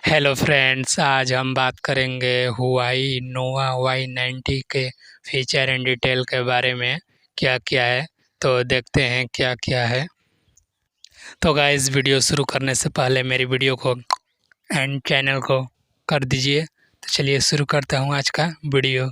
Hello friends, आज हम बात करेंगे हुआई नोवा Y90 के फीचर एंड डिटेल के बारे में। क्या क्या है तो देखते हैं क्या क्या है। तो गाइस, वीडियो शुरू करने से पहले मेरी वीडियो को एंड चैनल को कर दीजिए। तो चलिए शुरू करता हूँ आज का वीडियो।